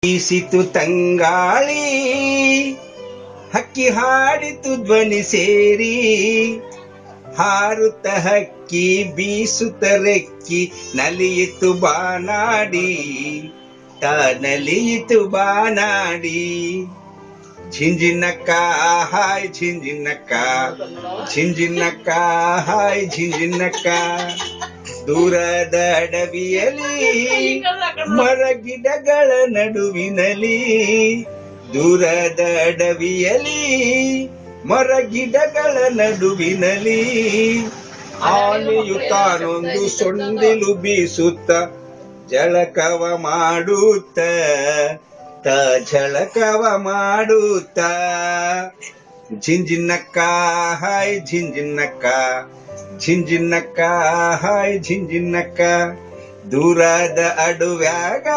ಬೀಸಿತು ತಂಗಾಳಿ ಹಕ್ಕಿ ಹಾಡಿತು ಧ್ವನಿ ಸೇರಿ ಹಾರುತ್ತ ಹಕ್ಕಿ ಬೀಸುತ್ತ ರೆಕ್ಕಿ ನಲಿಯಿತು ಬಾನಾಡಿ ನಲಿಯಿತು ಬಾನಾಡಿ ಝಿಂಜಿನಕ್ಕ ಹಾಯ್ ಝಿಂಜಿನಕ್ಕ ಝಿಂಜಿನಕ್ಕ ಹಾಯ್ ಝಿಂಜಿನಕ್ಕ ದೂರದ ಅಡವಿಯಲಿ ಮರಗಿಡಗಳ ನಡುವಿನಲಿ ದೂರದ ಅಡವಿಯಲಿ ಮರಗಿಡಗಳ ನಡುವಿನಲಿ ಆನೆಯು ತಾನೊಂದು ಸೊಂಡಿಲು ಬೀಸುತ್ತ ಜಳಕವ ಮಾಡುತ್ತ ಝಳಕವ ಮಾಡುತ್ತ ಝಿಂಜಿನಕ್ಕ ಹಾಯ್ ಝಿಂಜಿನಕ್ಕ ಝಿಂಜಿನಕ್ಕ ಹಾಯ್ ಝಿಂಜಿನಕ್ಕ ದೂರದ ಅಡುವ್ಯಾಗ